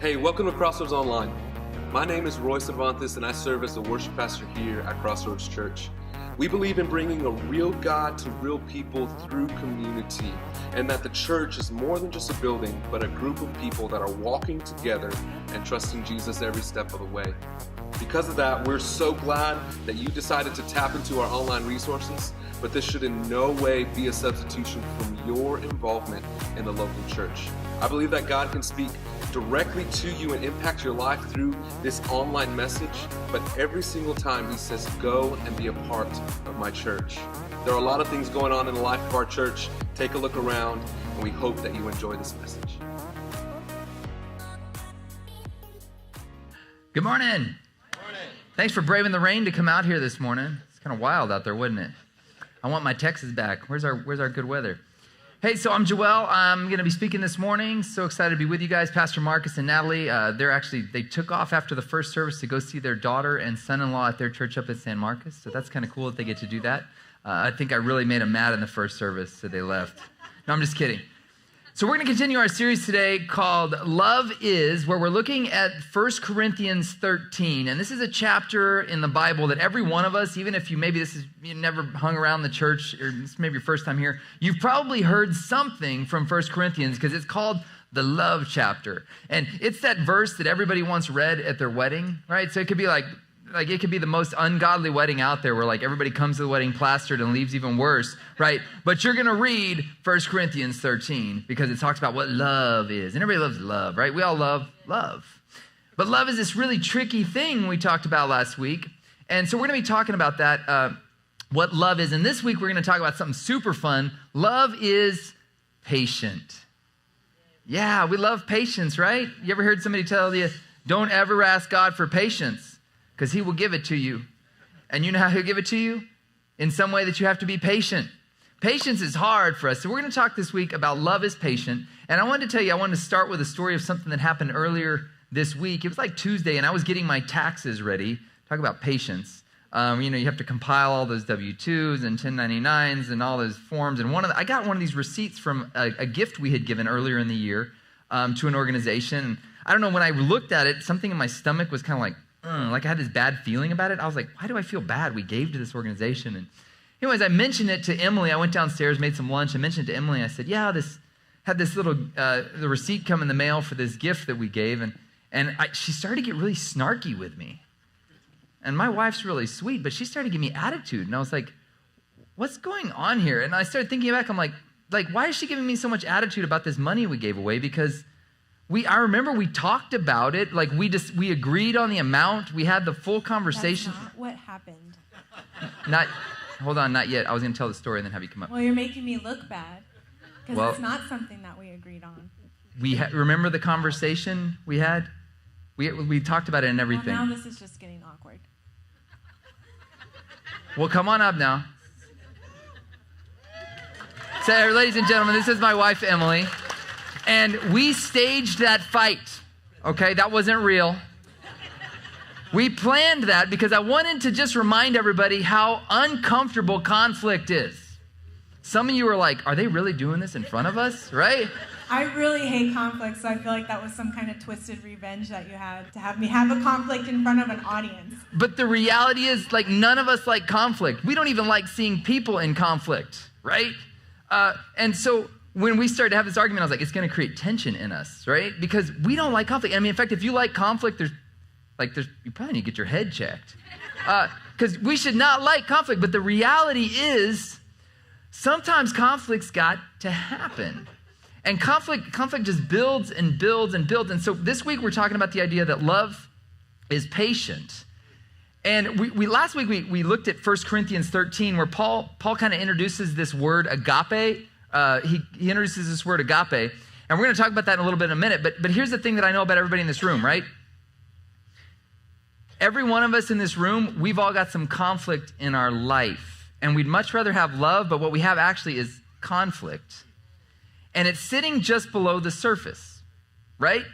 Hey, welcome to Crossroads Online. My name is Roy Cervantes and I serve as the worship pastor here at Crossroads Church. We believe in bringing a real God to real people through community, and that the church is more than just a building, but a group of people that are walking together and trusting Jesus every step of the way. Because of that, we're so glad that you decided to tap into our online resources, but this should in no way be a substitution from your involvement in the local church. I believe that God can speak directly to you and impact your life through this online message, but every single time he says, go and be a part of my church. There are a lot of things going on in the life of our church. Take a look around, and we hope that you enjoy this message. Good morning. Thanks for braving the rain to come out here this morning. It's kind of wild out there, wasn't it? I want my Texas back. Where's our good weather? Hey, so I'm Joel. I'm going to be speaking this morning. So excited to be with you guys. Pastor Marcus and Natalie, they took off after the first service to go see their daughter and son-in-law at their church up at San Marcos. So that's kind of cool that they get to do that. I think I really made them mad in the first service, so they left. No, I'm just kidding. So we're going to continue our series today called Love Is, where we're looking at 1 Corinthians 13. And this is a chapter in the Bible that every one of us, even if you never hung around the church, or this may be your first time here, you've probably heard something from 1 Corinthians because it's called the love chapter. And it's that verse that everybody wants read at their wedding, right? So it could be like it could be the most ungodly wedding out there where like everybody comes to the wedding plastered and leaves even worse, right? But you're going to read 1 Corinthians 13 because it talks about what love is. And everybody loves love, right? We all love love. But love is this really tricky thing we talked about last week. And so we're going to be talking about that, what love is. And this week we're going to talk about something super fun. Love is patient. Yeah, we love patience, right? You ever heard somebody tell you, don't ever ask God for patience? Because he will give it to you. And you know how he'll give it to you? In some way that you have to be patient. Patience is hard for us. So we're going to talk this week about love is patient. And I wanted to start with a story of something that happened earlier this week. It was like Tuesday, and I was getting my taxes ready. Talk about patience. You have to compile all those W-2s and 1099s and all those forms. And I got one of these receipts from a gift we had given earlier in the year to an organization. I don't know, when I looked at it, something in my stomach was kind of like I had this bad feeling about it. I was like, why do I feel bad? We gave to this organization. And anyways, I mentioned it to Emily. I went downstairs, made some lunch. I mentioned it to Emily. I said, had this little, the receipt come in the mail for this gift that we gave. And she started to get really snarky with me. And my wife's really sweet, but she started to give me attitude. And I was like, what's going on here? And I started thinking back. I'm like, why is she giving me so much attitude about this money we gave away? Because I remember we talked about it, like we agreed on the amount. We had the full conversation. That's not what happened. Hold on, not yet. I was going to tell the story and then have you come up. Well, you're making me look bad because it's not something that we agreed on. Remember the conversation we had? We talked about it and everything. Well, now this is just getting awkward. Well, come on up now. So, ladies and gentlemen, this is my wife, Emily. And we staged that fight, okay? That wasn't real. We planned that because I wanted to just remind everybody how uncomfortable conflict is. Some of you are like, are they really doing this in front of us, right? I really hate conflict, so I feel like that was some kind of twisted revenge that you had to have me have a conflict in front of an audience. But the reality is, none of us like conflict. We don't even like seeing people in conflict, right? And so when we started to have this argument, I was like, it's going to create tension in us, right? Because we don't like conflict. I mean, in fact, if you like conflict, you probably need to get your head checked. Because we should not like conflict. But the reality is, sometimes conflict's got to happen. And conflict just builds and builds and builds. And so this week, we're talking about the idea that love is patient. And last week, we looked at 1 Corinthians 13, where Paul kind of introduces this word agape. He introduces this word agape, and we're going to talk about that in a little bit in a minute, but here's the thing that I know about everybody in this room, right? Every one of us in this room, we've all got some conflict in our life, and we'd much rather have love, but what we have actually is conflict, and it's sitting just below the surface, right?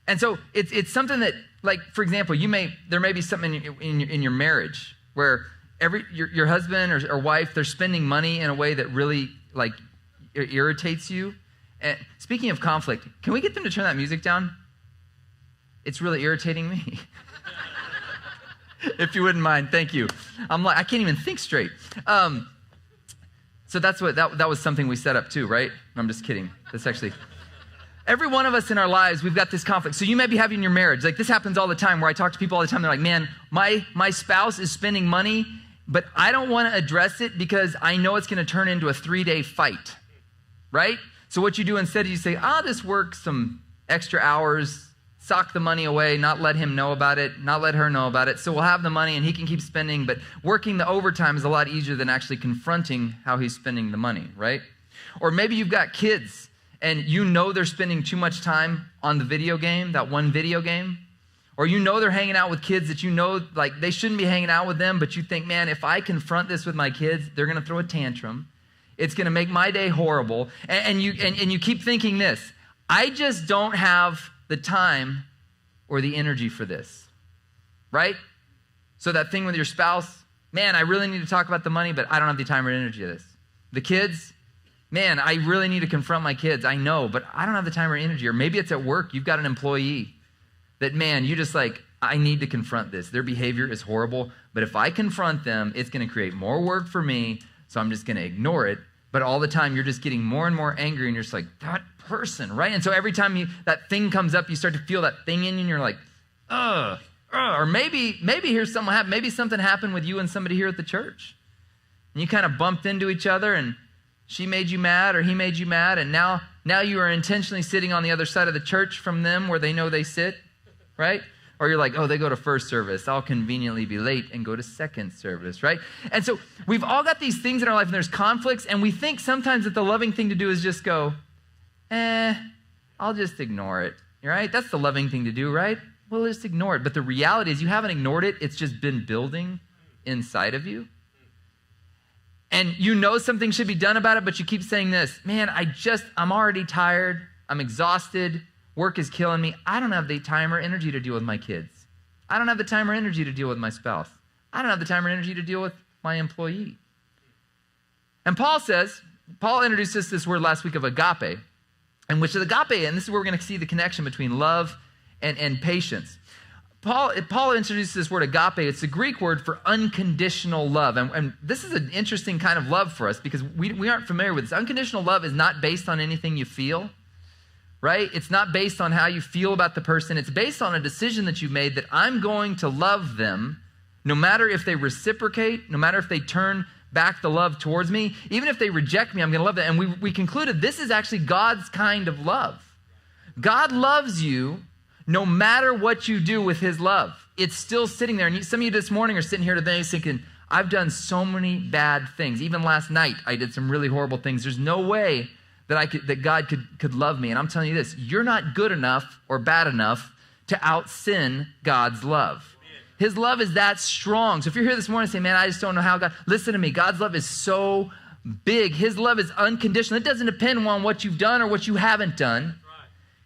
And so it's something that, for example, there may be something in your marriage where your husband or wife, they're spending money in a way that really, it irritates you. And speaking of conflict, can we get them to turn that music down? it's really irritating me. If you wouldn't mind, thank you. I'm like, I can't even think straight. So that's what, that was something we set up too, right? I'm just kidding. That's actually, every one of us in our lives, we've got this conflict. So you may be having your marriage. Like this happens all the time where I talk to people all the time. They're like, man, my spouse is spending money, but I don't want to address it because I know it's going to turn into a 3-day fight, right? So what you do instead is you say, I'll just work some extra hours, sock the money away, not let him know about it, not let her know about it. So we'll have the money and he can keep spending, but working the overtime is a lot easier than actually confronting how he's spending the money, right? Or maybe you've got kids and you know they're spending too much time on the video game, that one video game. Or you know they're hanging out with kids that you know like they shouldn't be hanging out with them, but you think, man, if I confront this with my kids, they're going to throw a tantrum. It's going to make my day horrible. And you keep thinking this, I just don't have the time or the energy for this, right? So that thing with your spouse, man, I really need to talk about the money, but I don't have the time or energy for this. The kids, man, I really need to confront my kids. I know, but I don't have the time or energy. Or maybe it's at work. You've got an employee that, man, you just like, I need to confront this. Their behavior is horrible, but if I confront them, it's going to create more work for me, so I'm just going to ignore it. But all the time, you're just getting more and more angry, and you're just like, that person, right? And so every time that thing comes up, you start to feel that thing in you, and you're like, ugh. Or maybe here's something happened. Maybe something happened with you and somebody here at the church. And you kind of bumped into each other, and she made you mad, or he made you mad, and now you are intentionally sitting on the other side of the church from them where they know they sit, right? Or you're like, oh, they go to first service. I'll conveniently be late and go to second service, right? And so we've all got these things in our life, and there's conflicts, and we think sometimes that the loving thing to do is just go, I'll just ignore it, right? That's the loving thing to do, right? Well, just ignore it. But the reality is you haven't ignored it. It's just been building inside of you. And you know something should be done about it, but you keep saying this, man, I'm already tired. I'm exhausted. Work is killing me. I don't have the time or energy to deal with my kids. I don't have the time or energy to deal with my spouse. I don't have the time or energy to deal with my employee. And Paul introduced us this word last week of agape, and which is agape, and this is where we're going to see the connection between love and patience. Paul introduced this word agape. It's the Greek word for unconditional love. And this is an interesting kind of love for us because we aren't familiar with this. Unconditional love is not based on anything you feel. Right? It's not based on how you feel about the person. It's based on a decision that you made that I'm going to love them no matter if they reciprocate, no matter if they turn back the love towards me. Even if they reject me, I'm going to love them. And we concluded this is actually God's kind of love. God loves you no matter what you do with his love. It's still sitting there. And some of you this morning are sitting here today thinking, I've done so many bad things. Even last night, I did some really horrible things. There's no way that God could love me. And I'm telling you this, you're not good enough or bad enough to out-sin God's love. His love is that strong. So if you're here this morning and say, man, I just don't know how God, listen to me. God's love is so big. His love is unconditional. It doesn't depend on what you've done or what you haven't done.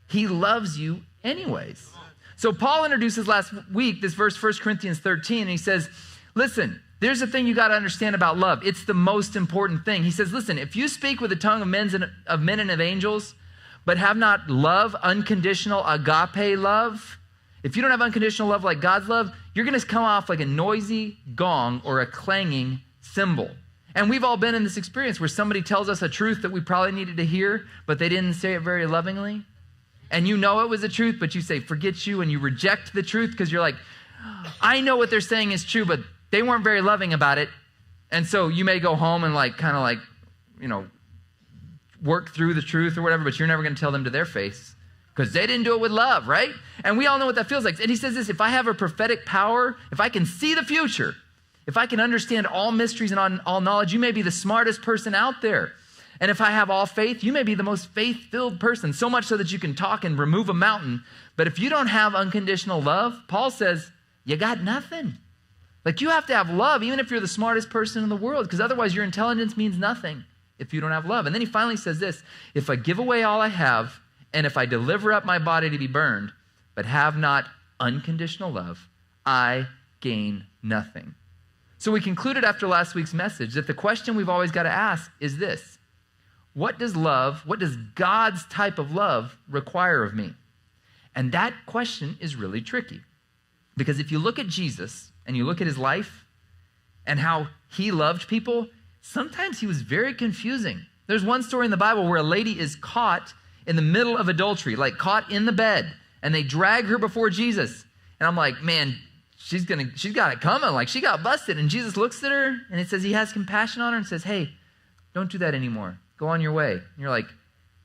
He loves you anyways. So Paul introduces last week this verse, 1 Corinthians 13, and he says, listen, there's a thing you got to understand about love. It's the most important thing. He says, listen, if you speak with the tongue of men and of angels, but have not love, unconditional agape love, if you don't have unconditional love like God's love, you're going to come off like a noisy gong or a clanging cymbal. And we've all been in this experience where somebody tells us a truth that we probably needed to hear, but they didn't say it very lovingly. And you know it was the truth, but you say, forget you, and you reject the truth because you're like, I know what they're saying is true, but they weren't very loving about it. And so you may go home and work through the truth or whatever, but you're never going to tell them to their face because they didn't do it with love, right? And we all know what that feels like. And he says this, if I have a prophetic power, if I can see the future, if I can understand all mysteries and all knowledge, you may be the smartest person out there. And if I have all faith, you may be the most faith-filled person, so much so that you can talk and remove a mountain. But if you don't have unconditional love, Paul says, you got nothing. Like you have to have love, even if you're the smartest person in the world, because otherwise your intelligence means nothing if you don't have love. And then he finally says this, if I give away all I have, and if I deliver up my body to be burned, but have not unconditional love, I gain nothing. So we concluded after last week's message that the question we've always got to ask is this, what does God's type of love require of me? And that question is really tricky. Because if you look at Jesus and you look at his life and how he loved people, sometimes he was very confusing. There's one story in the Bible where a lady is caught in the middle of adultery, like caught in the bed, and they drag her before Jesus. And I'm like, man, she's got it coming. Like, she got busted. And Jesus looks at her and it says he has compassion on her and says, hey, don't do that anymore. Go on your way. And you're like,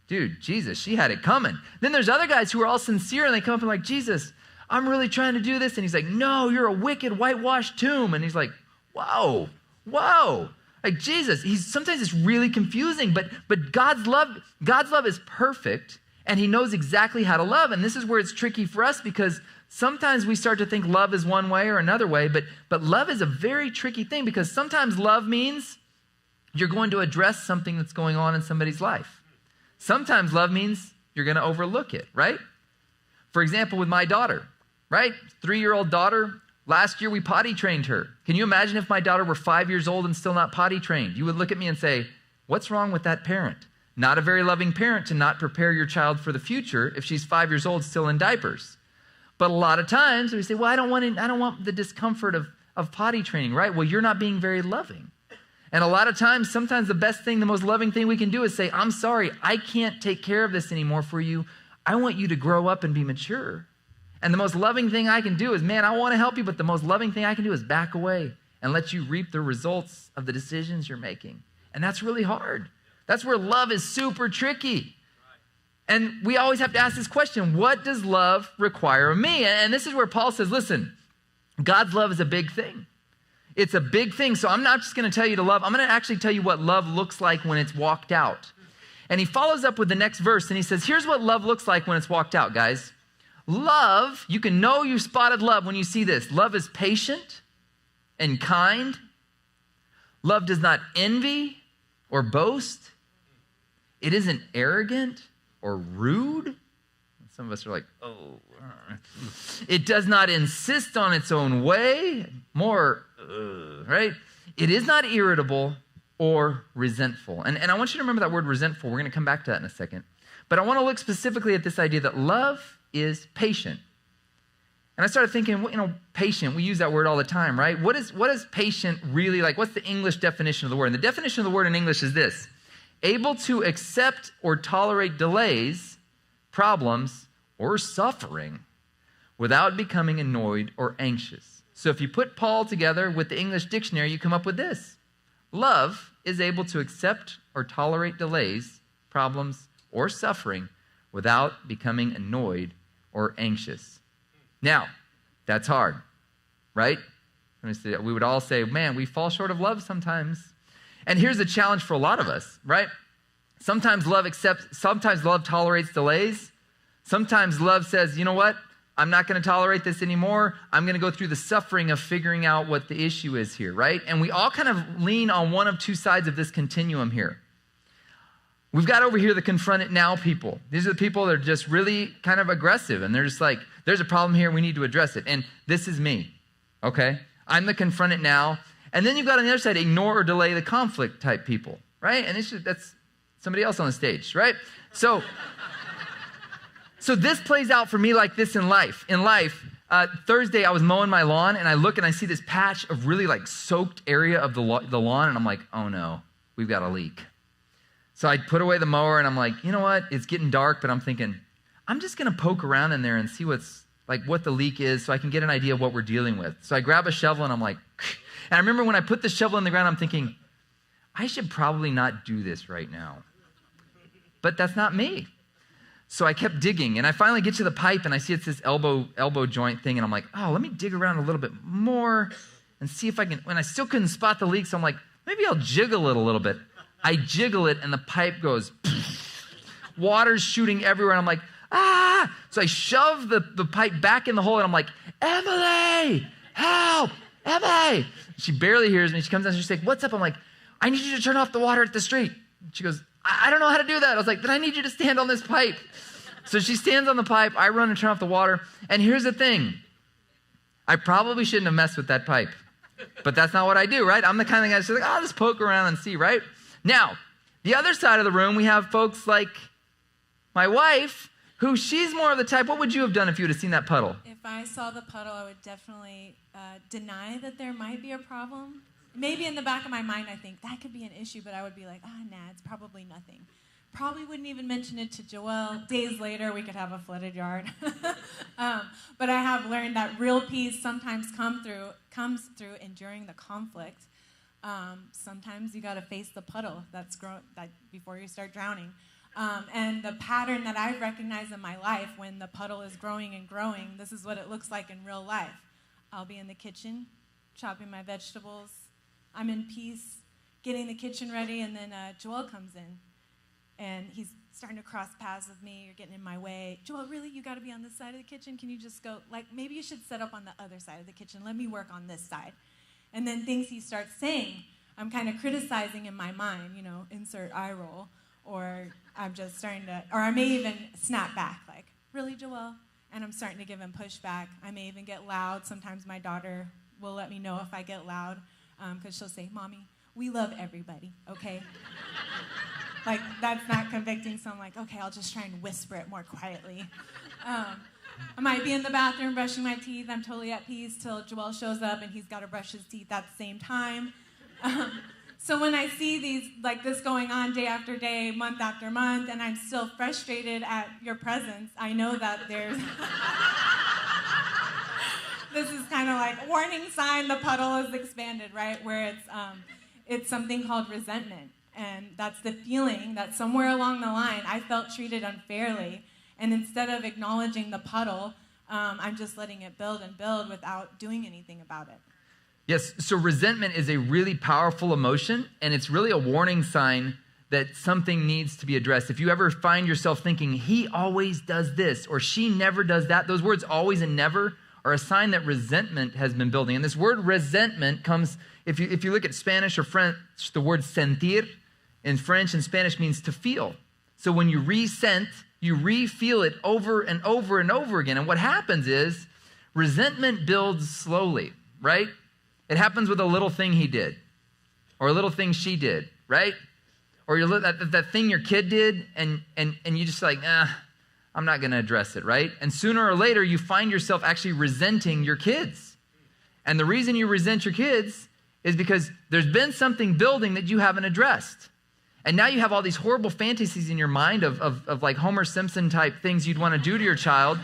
dude, Jesus, she had it coming. Then there's other guys who are all sincere and they come up and like, Jesus, I'm really trying to do this. And he's like, no, you're a wicked whitewashed tomb. And he's like, whoa. Like, Jesus, sometimes it's really confusing, but God's love is perfect, and he knows exactly how to love. And this is where it's tricky for us, because sometimes we start to think love is one way or another way, but love is a very tricky thing, because sometimes love means you're going to address something that's going on in somebody's life. Sometimes love means you're going to overlook it, right? For example, with my daughter, right? 3-year-old daughter. Last year, we potty trained her. Can you imagine if my daughter were 5 years old and still not potty trained? You would look at me and say, what's wrong with that parent? Not a very loving parent to not prepare your child for the future if she's 5 years old still in diapers. But a lot of times we say, well, I don't want the discomfort of potty training, right? Well, you're not being very loving. And a lot of times, sometimes the best thing, the most loving thing we can do is say, I'm sorry, I can't take care of this anymore for you. I want you to grow up and be mature. And the most loving thing I can do is, man, I want to help you, but the most loving thing I can do is back away and let you reap the results of the decisions you're making. And that's really hard. That's where love is super tricky. And we always have to ask this question, what does love require of me? And this is where Paul says, listen, God's love is a big thing. It's a big thing. So I'm not just going to tell you to love. I'm going to actually tell you what love looks like when it's walked out. And he follows up with the next verse, and he says, here's what love looks like when it's walked out, guys. Love, you can know you spotted love when you see this. Love is patient and kind. Love does not envy or boast. It isn't arrogant or rude. Some of us are like, oh. It does not insist on its own way. Right? It is not irritable or resentful. And I want you to remember that word resentful. We're going to come back to that in a second. But I want to look specifically at this idea that love is patient. And I started thinking, patient, we use that word all the time, right? What is patient really like? What's the English definition of the word? And the definition of the word in English is this: able to accept or tolerate delays, problems, or suffering without becoming annoyed or anxious. So if you put Paul together with the English dictionary, you come up with this: love is able to accept or tolerate delays, problems, or suffering without becoming annoyed or anxious. Now, that's hard, right? We would all say, man, we fall short of love sometimes. And here's the challenge for a lot of us, right? Sometimes love tolerates delays. Sometimes love says, you know what? I'm not going to tolerate this anymore. I'm going to go through the suffering of figuring out what the issue is here, right? And we all kind of lean on one of two sides of this continuum here. We've got over here the confront it now people. These are the people that are just really kind of aggressive, and they're just like, there's a problem here, we need to address it. And this is me, okay? I'm the confront it now. And then you've got on the other side, ignore or delay the conflict type people, right? And that's somebody else on the stage, right? So this plays out for me like this in life. Thursday I was mowing my lawn, and I look and I see this patch of really like soaked area of the lawn, and I'm like, oh no, we've got a leak. So I put away the mower, and I'm like, you know what? It's getting dark, but I'm thinking, I'm just going to poke around in there and see what the leak is so I can get an idea of what we're dealing with. So I grab a shovel, and I'm like, and I remember when I put the shovel in the ground, I'm thinking, I should probably not do this right now. But that's not me. So I kept digging, and I finally get to the pipe, and I see it's this elbow joint thing, and I'm like, oh, let me dig around a little bit more and see if I can, and I still couldn't spot the leak, so I'm like, maybe I'll jiggle it a little bit. I jiggle it, and the pipe goes, water's shooting everywhere, and I'm like, ah! So I shove the pipe back in the hole, and I'm like, Emily, help, Emily! She barely hears me. She comes down, and she's like, what's up? I'm like, I need you to turn off the water at the street. She goes, I don't know how to do that. I was like, then I need you to stand on this pipe. So she stands on the pipe. I run and turn off the water. And here's the thing. I probably shouldn't have messed with that pipe. But that's not what I do, right? I'm the kind of guy that's like, I'll just poke around and see, right? Now, the other side of the room, we have folks like my wife who she's more of the type, what would you have done if you would have seen that puddle? If I saw the puddle, I would definitely deny that there might be a problem. Maybe in the back of my mind, I think that could be an issue, but I would be like, nah, it's probably nothing. Probably wouldn't even mention it to Joelle. Days later, we could have a flooded yard. But I have learned that real peace sometimes comes through enduring the conflict. Sometimes you got to face the puddle that before you start drowning. And the pattern that I've recognized in my life when the puddle is growing and growing, this is what it looks like in real life. I'll be in the kitchen, chopping my vegetables. I'm in peace, getting the kitchen ready, and then Joel comes in. And he's starting to cross paths with me. You're getting in my way. Joel, really? You got to be on this side of the kitchen? Can you just go? Like, maybe you should set up on the other side of the kitchen. Let me work on this side. And then things he starts saying, I'm kind of criticizing in my mind, insert eye roll. Or I'm just starting to, or I may even snap back, like, really, Joel? And I'm starting to give him pushback. I may even get loud. Sometimes my daughter will let me know if I get loud, because she'll say, Mommy, we love everybody, okay? Like, that's not convicting, so I'm like, okay, I'll just try and whisper it more quietly. I might be in the bathroom brushing my teeth. I'm totally at peace till Joel shows up and he's got to brush his teeth at the same time. So when I see these, like this going on day after day, month after month, and I'm still frustrated at your presence, I know that there's... This is kind of like warning sign, the puddle is expanded, right? Where it's something called resentment. And that's the feeling that somewhere along the line, I felt treated unfairly. And instead of acknowledging the puddle, I'm just letting it build and build without doing anything about it. Yes, so resentment is a really powerful emotion, and it's really a warning sign that something needs to be addressed. If you ever find yourself thinking, he always does this, or she never does that, those words always and never are a sign that resentment has been building. And this word resentment comes, if you look at Spanish or French, the word sentir in French and Spanish means to feel. So when you resent, you re-feel it over and over and over again. And what happens is resentment builds slowly, right? It happens with a little thing he did or a little thing she did, right? Or that thing your kid did and you just like, I'm not going to address it, right? And sooner or later, you find yourself actually resenting your kids. And the reason you resent your kids is because there's been something building that you haven't addressed. And now you have all these horrible fantasies in your mind of like Homer Simpson type things you'd want to do to your child.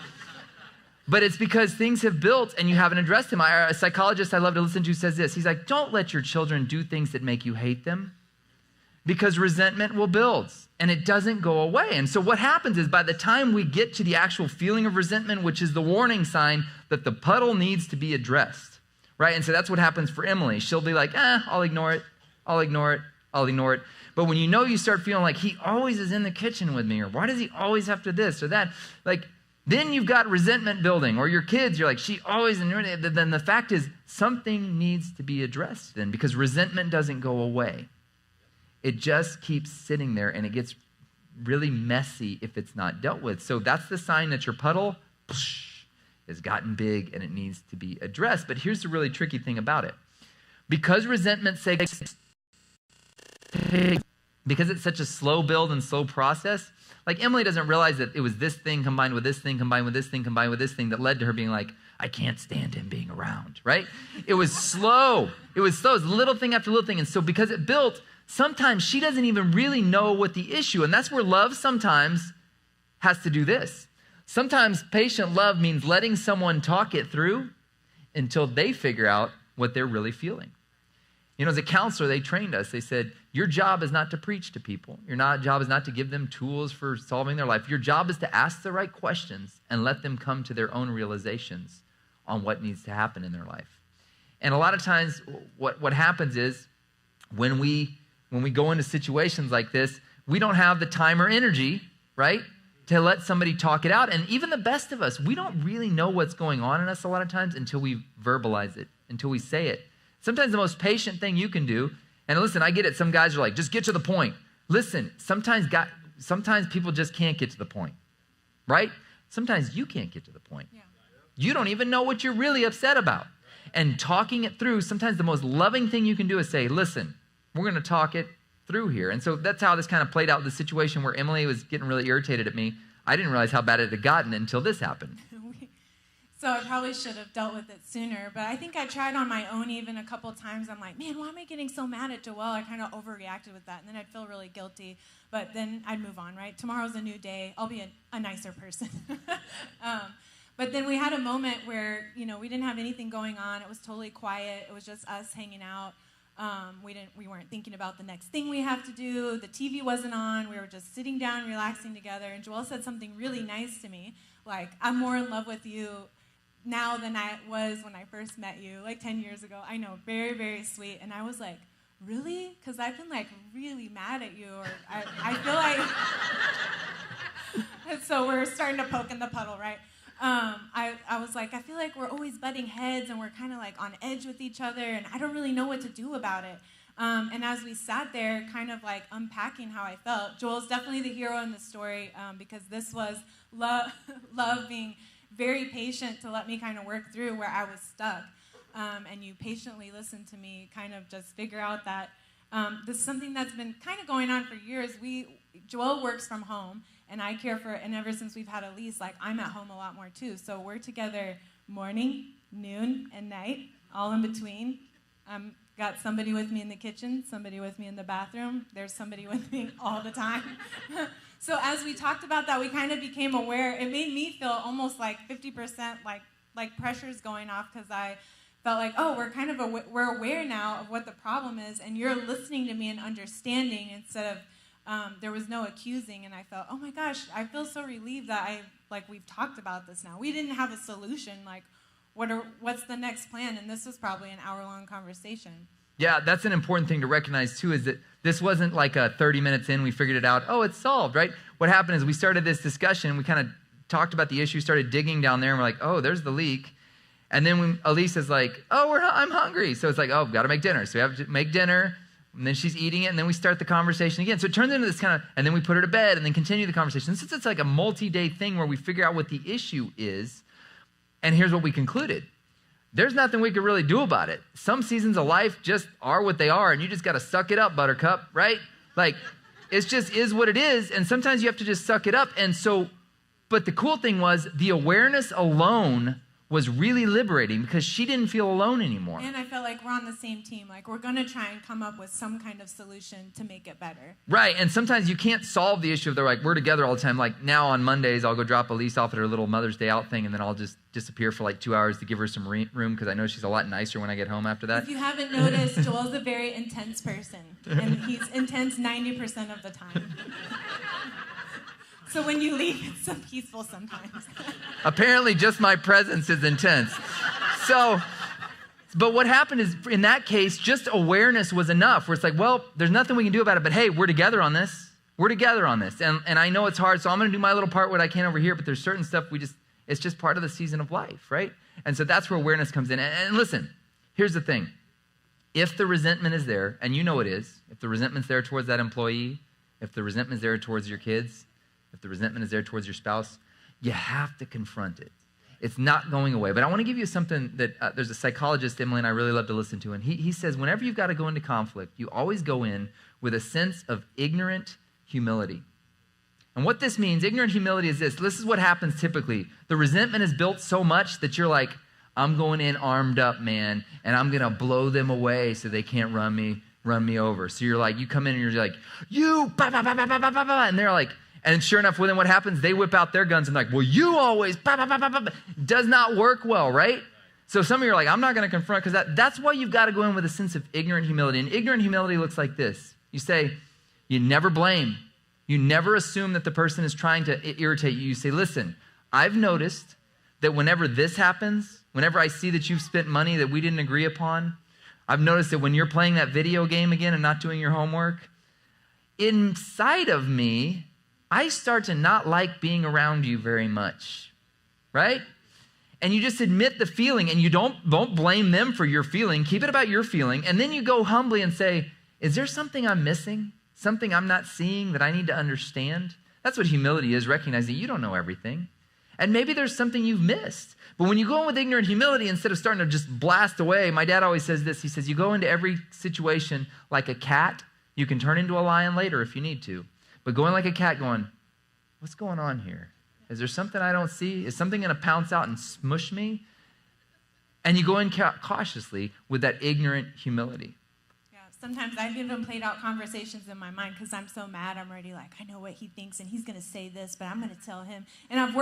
But it's because things have built and you haven't addressed them. A psychologist I love to listen to says this. He's like, don't let your children do things that make you hate them, because resentment will build and it doesn't go away. And so what happens is by the time we get to the actual feeling of resentment, which is the warning sign that the puddle needs to be addressed, right? And so that's what happens for Emily. She'll be like, I'll ignore it. I'll ignore it. I'll ignore it. But when you start feeling like he always is in the kitchen with me, or why does he always have to this or that? Like, then you've got resentment building. Or your kids, you're like, she always, then the fact is something needs to be addressed then, because resentment doesn't go away. It just keeps sitting there and it gets really messy if it's not dealt with. So that's the sign that your puddle has gotten big and it needs to be addressed. But here's the really tricky thing about it. Because because it's such a slow build and slow process, like Emily doesn't realize that it was this thing combined with this thing, combined with this thing, combined with this thing that led to her being like, I can't stand him being around, right? It was slow. It was little thing after little thing. And so because it built, sometimes she doesn't even really know what the issue, and that's where love sometimes has to do this. Sometimes patient love means letting someone talk it through until they figure out what they're really feeling. As a counselor, they trained us. They said, your job is not to preach to people. Your job is not to give them tools for solving their life. Your job is to ask the right questions and let them come to their own realizations on what needs to happen in their life. And a lot of times what happens is when we go into situations like this, we don't have the time or energy, right, to let somebody talk it out. And even the best of us, we don't really know what's going on in us a lot of times until we verbalize it, until we say it. Sometimes the most patient thing you can do, and listen, I get it. Some guys are like, just get to the point. Listen, sometimes people just can't get to the point, right? Sometimes you can't get to the point. Yeah. You don't even know what you're really upset about. And talking it through, sometimes the most loving thing you can do is say, listen, we're going to talk it through here. And so that's how this kind of played out, the situation where Emily was getting really irritated at me. I didn't realize how bad it had gotten until this happened. So I probably should have dealt with it sooner, but I think I tried on my own even a couple times. I'm like, man, why am I getting so mad at Joelle? I kind of overreacted with that, and then I'd feel really guilty, but then I'd move on, right? Tomorrow's a new day. I'll be a nicer person. But then we had a moment where, we didn't have anything going on. It was totally quiet. It was just us hanging out. We weren't thinking about the next thing we have to do. The TV wasn't on. We were just sitting down, relaxing together, and Joelle said something really nice to me, like, I'm more in love with you now than I was when I first met you, like 10 years ago. I know, very, very sweet. And I was like, really? Because I've been like really mad at you, or I feel like, so we're starting to poke in the puddle, right? I was like, I feel like we're always butting heads and we're kind of like on edge with each other, and I don't really know what to do about it. And as we sat there kind of like unpacking how I felt, Joel's definitely the hero in the story, because this was love being very patient to let me kind of work through where I was stuck. And you patiently listened to me kind of just figure out that this is something that's been kind of going on for years. Joel works from home, and I care for, and ever since we've had Elise, like, I'm at home a lot more too. So we're together morning, noon, and night, all in between. Got somebody with me in the kitchen, somebody with me in the bathroom. There's somebody with me all the time. So as we talked about that, we kind of became aware. It made me feel almost like 50% like pressure's going off, because I felt like, oh, we're aware now of what the problem is, and you're listening to me and understanding instead of there was no accusing. And I felt, oh my gosh, I feel so relieved that we've talked about this now. We didn't have a solution, like what's the next plan? And this was probably an hour-long conversation. Yeah, that's an important thing to recognize too, is that this wasn't like a 30 minutes in, we figured it out, oh, it's solved, right? What happened is we started this discussion, we kind of talked about the issue, started digging down there, and we're like, oh, there's the leak. And then when Elise is like, oh, I'm hungry. So it's like, oh, got to make dinner. So we have to make dinner, and then she's eating it, and then we start the conversation again. So it turns into this kind of, and then we put her to bed, and then continue the conversation. Since it's like a multi-day thing where we figure out what the issue is, and here's what we concluded. There's nothing we could really do about it. Some seasons of life just are what they are, and you just got to suck it up, buttercup, right? Like, it just is what it is, and sometimes you have to just suck it up. And so, but the cool thing was the awareness alone was really liberating, because she didn't feel alone anymore. And I felt like we're on the same team. Like, we're going to try and come up with some kind of solution to make it better. Right, and sometimes you can't solve the issue if they're like, we're together all the time. Like, now on Mondays, I'll go drop Elise off at her little Mother's Day out thing, and then I'll just disappear for like 2 hours to give her some room, because I know she's a lot nicer when I get home after that. If you haven't noticed, Joel's a very intense person, and he's intense 90% of the time. So when you leave, it's so peaceful sometimes. Apparently, just my presence is intense. So, but what happened is, in that case, just awareness was enough, where it's like, well, there's nothing we can do about it, but hey, we're together on this. We're together on this. And I know it's hard, so I'm going to do my little part, what I can over here, but there's certain stuff it's just part of the season of life, right? And so that's where awareness comes in. And listen, here's the thing. If the resentment is there, and you know it is, if the resentment's there towards that employee, if the resentment's there towards your kids, if the resentment is there towards your spouse, you have to confront it. It's not going away. But I want to give you something that there's a psychologist, Emily, and I really love to listen to. And he says, whenever you've got to go into conflict, you always go in with a sense of ignorant humility. And what this means, ignorant humility, is this. This is what happens typically. The resentment is built so much that you're like, I'm going in armed up, man, and I'm going to blow them away so they can't run me over. So you're like, you come in and you're like, you, bah, bah, bah, bah, bah, bah, bah, bah, and they're like, and sure enough, then what happens? They whip out their guns and like, well, you always, bah, bah, bah, bah, bah. Does not work well, right? So some of you are like, I'm not going to confront, because that's why you've got to go in with a sense of ignorant humility. And ignorant humility looks like this. You say, you never blame. You never assume that the person is trying to irritate you. You say, listen, I've noticed that whenever this happens, whenever I see that you've spent money that we didn't agree upon, I've noticed that when you're playing that video game again and not doing your homework, inside of me, I start to not like being around you very much, right? And you just admit the feeling, and you don't blame them for your feeling. Keep it about your feeling. And then you go humbly and say, is there something I'm missing? Something I'm not seeing that I need to understand? That's what humility is, recognizing you don't know everything. And maybe there's something you've missed. But when you go in with ignorant humility, instead of starting to just blast away, my dad always says this. He says, you go into every situation like a cat. You can turn into a lion later if you need to. But going like a cat going, what's going on here? Is there something I don't see? Is something going to pounce out and smush me? And you go in cautiously with that ignorant humility. Yeah, sometimes I've even played out conversations in my mind because I'm so mad. I'm already like, I know what he thinks, and he's going to say this, but I'm going to tell him. And I've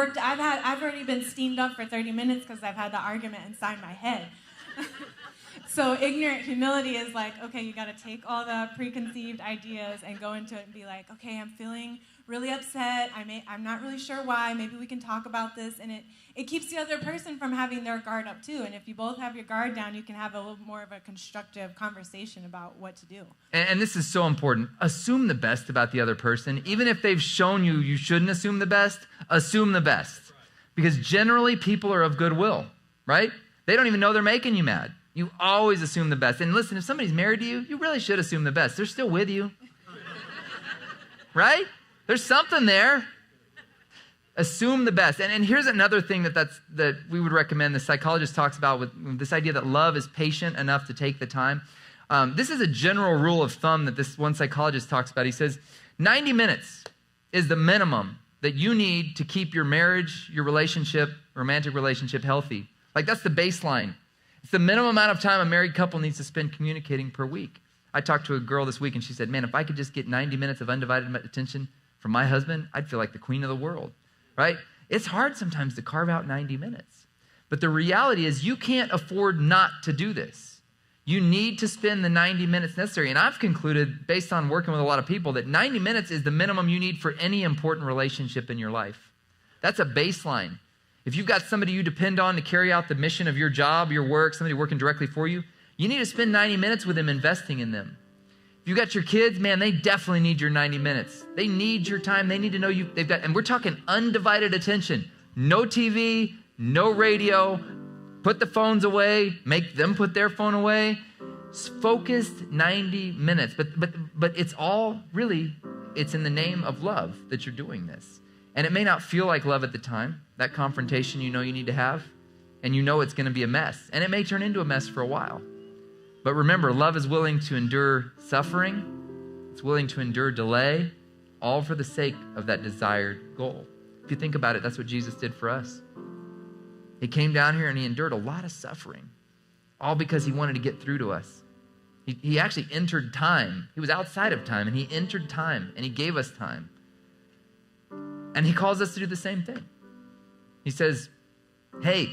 already been steamed up for 30 minutes because I've had the argument inside my head. So ignorant humility is like, okay, you got to take all the preconceived ideas and go into it and be like, okay, I'm feeling really upset. I'm not really sure why. Maybe we can talk about this. And it keeps the other person from having their guard up too. And if you both have your guard down, you can have a little more of a constructive conversation about what to do. And this is so important. Assume the best about the other person. Even if they've shown you you shouldn't assume the best, assume the best. Because generally people are of goodwill, right? They don't even know they're making you mad. You always assume the best. And listen, if somebody's married to you, you really should assume the best. They're still with you. Right? There's something there. Assume the best. And here's another thing that we would recommend. The psychologist talks about with this idea that love is patient enough to take the time. This is a general rule of thumb that this one psychologist talks about. He says 90 minutes is the minimum that you need to keep your marriage, your relationship, romantic relationship healthy. Like that's the baseline. It's the minimum amount of time a married couple needs to spend communicating per week. I talked to a girl this week and she said, man, if I could just get 90 minutes of undivided attention from my husband, I'd feel like the queen of the world, right? It's hard sometimes to carve out 90 minutes. But the reality is you can't afford not to do this. You need to spend the 90 minutes necessary. And I've concluded, based on working with a lot of people, that 90 minutes is the minimum you need for any important relationship in your life. That's a baseline. If you've got somebody you depend on to carry out the mission of your job, your work, somebody working directly for you, you need to spend 90 minutes with them investing in them. If you've got your kids, man, they definitely need your 90 minutes. They need your time. They need to know you. And we're talking undivided attention. No TV, no radio. Put the phones away. Make them put their phone away. Focused 90 minutes. But it's all really, it's in the name of love that you're doing this. And it may not feel like love at the time, that confrontation you know you need to have, and you know it's going to be a mess. And it may turn into a mess for a while. But remember, love is willing to endure suffering. It's willing to endure delay, all for the sake of that desired goal. If you think about it, that's what Jesus did for us. He came down here and he endured a lot of suffering, all because he wanted to get through to us. He actually entered time. He was outside of time, and he entered time, and he gave us time. And he calls us to do the same thing. He says, hey,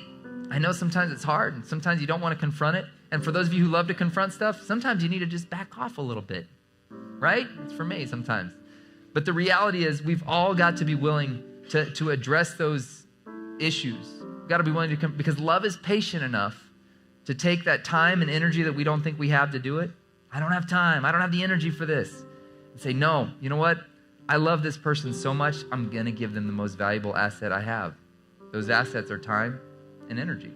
I know sometimes it's hard, and sometimes you don't want to confront it. And for those of you who love to confront stuff, sometimes you need to just back off a little bit, right? It's for me sometimes. But the reality is we've all got to be willing to address those issues. We've got to be willing to come, because love is patient enough to take that time and energy that we don't think we have to do it. I don't have time. I don't have the energy for this. And say, no, you know what? I love this person so much, I'm going to give them the most valuable asset I have. Those assets are time and energy.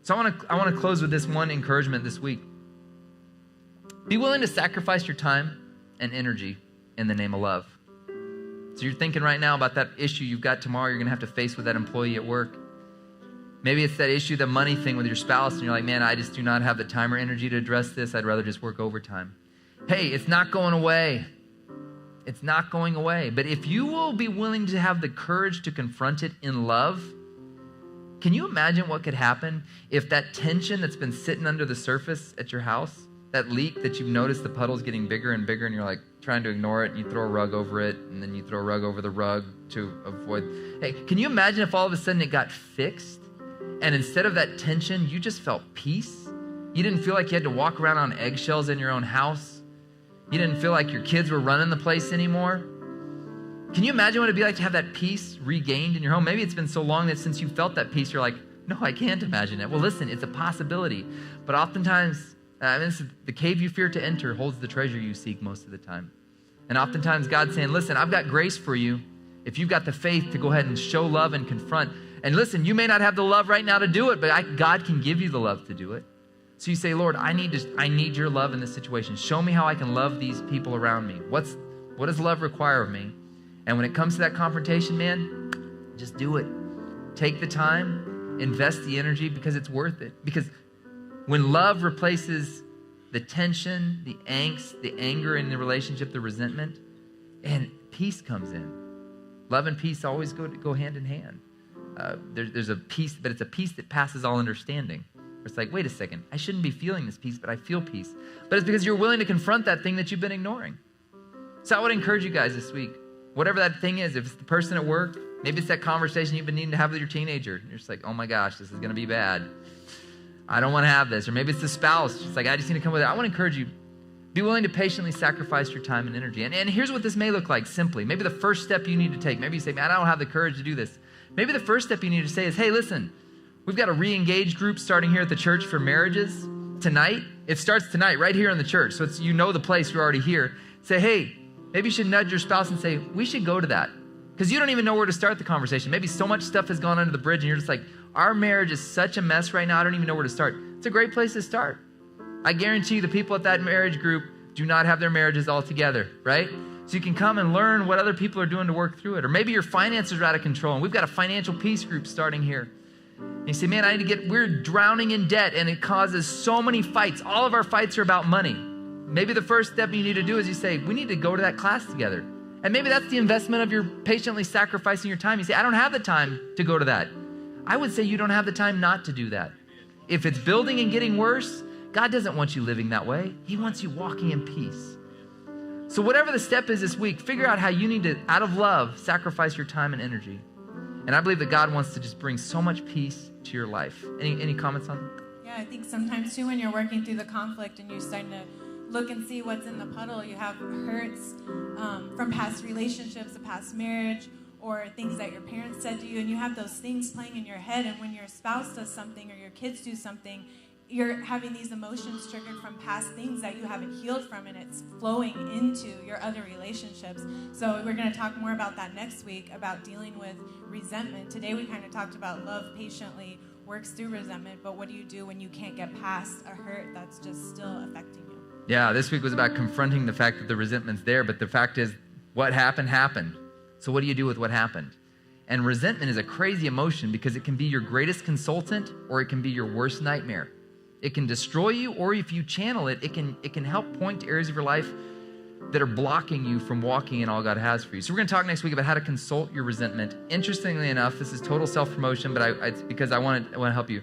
So I want to close with this one encouragement this week. Be willing to sacrifice your time and energy in the name of love. So you're thinking right now about that issue you've got tomorrow you're going to have to face with that employee at work. Maybe it's that issue, the money thing with your spouse, and you're like, man, I just do not have the time or energy to address this. I'd rather just work overtime. Hey, it's not going away. It's not going away. But if you will be willing to have the courage to confront it in love, can you imagine what could happen if that tension that's been sitting under the surface at your house, that leak that you've noticed the puddle's getting bigger and bigger and you're like trying to ignore it and you throw a rug over it and then you throw a rug over the rug to avoid. Hey, can you imagine if all of a sudden it got fixed and instead of that tension, you just felt peace? You didn't feel like you had to walk around on eggshells in your own house. You didn't feel like your kids were running the place anymore. Can you imagine what it'd be like to have that peace regained in your home? Maybe it's been so long that since you felt that peace, you're like, no, I can't imagine it. Well, listen, it's a possibility. But oftentimes, the cave you fear to enter holds the treasure you seek most of the time. And oftentimes God's saying, listen, I've got grace for you. If you've got the faith to go ahead and show love and confront. And listen, you may not have the love right now to do it, but God can give you the love to do it. So you say, Lord, I need your love in this situation. Show me how I can love these people around me. What does love require of me? And when it comes to that confrontation, man, just do it. Take the time, invest the energy because it's worth it. Because when love replaces the tension, the angst, the anger in the relationship, the resentment, and peace comes in. Love and peace always go hand in hand. There's a peace, but it's a peace that passes all understanding. It's like, wait a second, I shouldn't be feeling this peace, but I feel peace. But it's because you're willing to confront that thing that you've been ignoring. So I would encourage you guys this week, whatever that thing is, if it's the person at work, maybe it's that conversation you've been needing to have with your teenager. You're just like, oh my gosh, this is going to be bad. I don't want to have this. Or maybe it's the spouse. It's like, I just need to come with it. I want to encourage you, be willing to patiently sacrifice your time and energy. And here's what this may look like simply. Maybe the first step you need to take, maybe you say, man, I don't have the courage to do this. Maybe the first step you need to say is, hey, listen, we've got a re-engage group starting here at the church for marriages tonight. It starts tonight right here in the church. So it's, you know the place, you're already here. Say, hey, maybe you should nudge your spouse and say, we should go to that. Because you don't even know where to start the conversation. Maybe so much stuff has gone under the bridge and you're just like, our marriage is such a mess right now, I don't even know where to start. It's a great place to start. I guarantee you the people at that marriage group do not have their marriages all together, right? So you can come and learn what other people are doing to work through it. Or maybe your finances are out of control and we've got a financial peace group starting here. And you say, man, we're drowning in debt and it causes so many fights. All of our fights are about money. Maybe the first step you need to do is you say, we need to go to that class together. And maybe that's the investment of your patiently sacrificing your time. You say, I don't have the time to go to that. I would say you don't have the time not to do that. If it's building and getting worse, God doesn't want you living that way. He wants you walking in peace. So whatever the step is this week, figure out how you need to, out of love, sacrifice your time and energy. And I believe that God wants to just bring so much peace to your life. Any comments on that? Yeah, I think sometimes too when you're working through the conflict and you're starting to look and see what's in the puddle, you have hurts from past relationships, a past marriage, or things that your parents said to you, and you have those things playing in your head, and when your spouse does something or your kids do something, you're having these emotions triggered from past things that you haven't healed from, and it's flowing into your other relationships. So we're going to talk more about that next week, about dealing with resentment. Today we kind of talked about love patiently works through resentment, but what do you do when you can't get past a hurt that's just still affecting you? Yeah, this week was about confronting the fact that the resentment's there, but the fact is what happened, happened. So what do you do with what happened? And resentment is a crazy emotion because it can be your greatest consultant or it can be your worst nightmare. It can destroy you, or if you channel it, it can help point to areas of your life that are blocking you from walking in all God has for you. So we're going to talk next week about how to consult your resentment. Interestingly enough, this is total self-promotion, but it's because I want to help you.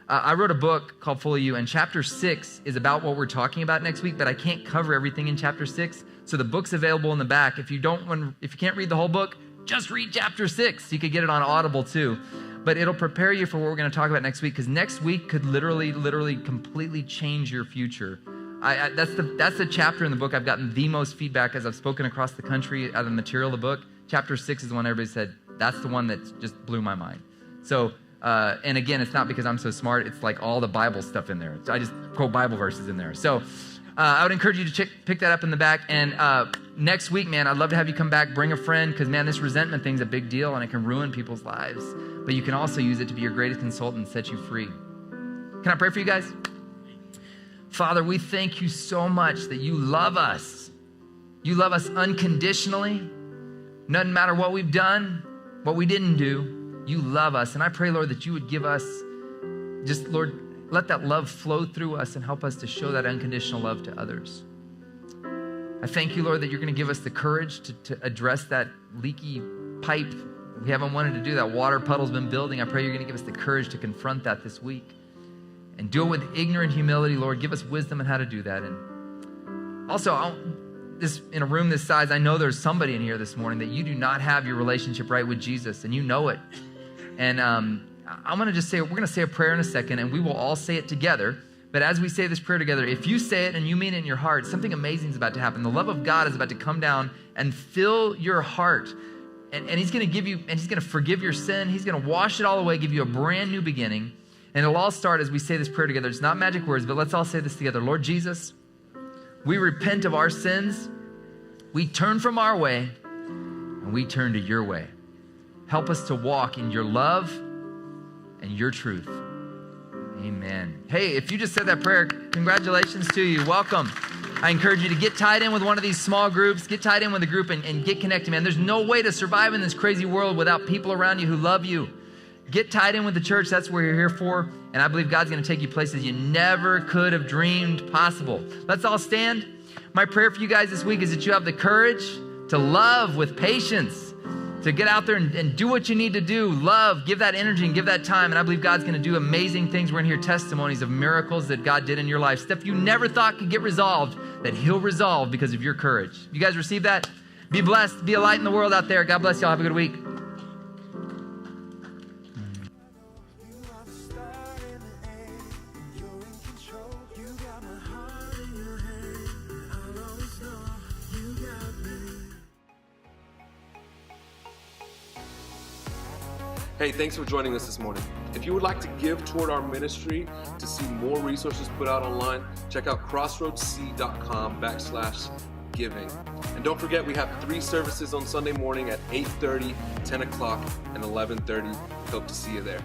I wrote a book called Full of You, and chapter 6 is about what we're talking about next week, but I can't cover everything in chapter 6. So the book's available in the back. If you can't read the whole book, just read chapter 6. You could get it on Audible too. But it'll prepare you for what we're going to talk about next week, because next week could literally completely change your future. That's the chapter in the book I've gotten the most feedback as I've spoken across the country out of the material of the book. Chapter 6 is the one everybody said, that's the one that just blew my mind. So, and again, it's not because I'm so smart. It's like all the Bible stuff in there. So I just quote Bible verses in there. So I would encourage you to pick that up in the back. And next week, man, I'd love to have you come back, bring a friend, because, man, this resentment thing's a big deal, and it can ruin people's lives. But you can also use it to be your greatest consultant and set you free. Can I pray for you guys? Father, we thank you so much that you love us. You love us unconditionally. Doesn't matter what we've done, what we didn't do. You love us. And I pray, Lord, that you would give us just, Lord, let that love flow through us and help us to show that unconditional love to others. I thank you, Lord, that you're going to give us the courage to address that leaky pipe. We haven't wanted to do that. Water puddle's been building. I pray you're going to give us the courage to confront that this week and do it with ignorant humility, Lord. Give us wisdom on how to do that. And also, in a room this size, I know there's somebody in here this morning that you do not have your relationship right with Jesus, and you know it. And I'm going to just say, we're going to say a prayer in a second, and we will all say it together. But as we say this prayer together, if you say it and you mean it in your heart, something amazing is about to happen. The love of God is about to come down and fill your heart. And he's going to give you, and he's going to forgive your sin. He's going to wash it all away, give you a brand new beginning. And it'll all start as we say this prayer together. It's not magic words, but let's all say this together. Lord Jesus, we repent of our sins. We turn from our way, and we turn to your way. Help us to walk in your love and your truth. Amen. Hey, if you just said that prayer, congratulations to you. Welcome. I encourage you to get tied in with one of these small groups, get tied in with a group and get connected, man. There's no way to survive in this crazy world without people around you who love you. Get tied in with the church. That's what you're here for. And I believe God's going to take you places you never could have dreamed possible. Let's all stand. My prayer for you guys this week is that you have the courage to love with patience to get out there and do what you need to do. Love, give that energy and give that time. And I believe God's going to do amazing things. We're going to hear testimonies of miracles that God did in your life. Stuff you never thought could get resolved, that he'll resolve because of your courage. You guys receive that? Be blessed. Be a light in the world out there. God bless y'all. Have a good week. Hey, thanks for joining us this morning. If you would like to give toward our ministry to see more resources put out online, check out crossroadsc.com/giving. And don't forget, we have 3 services on Sunday morning at 8:30, 10 o'clock, and 11:30. Hope to see you there.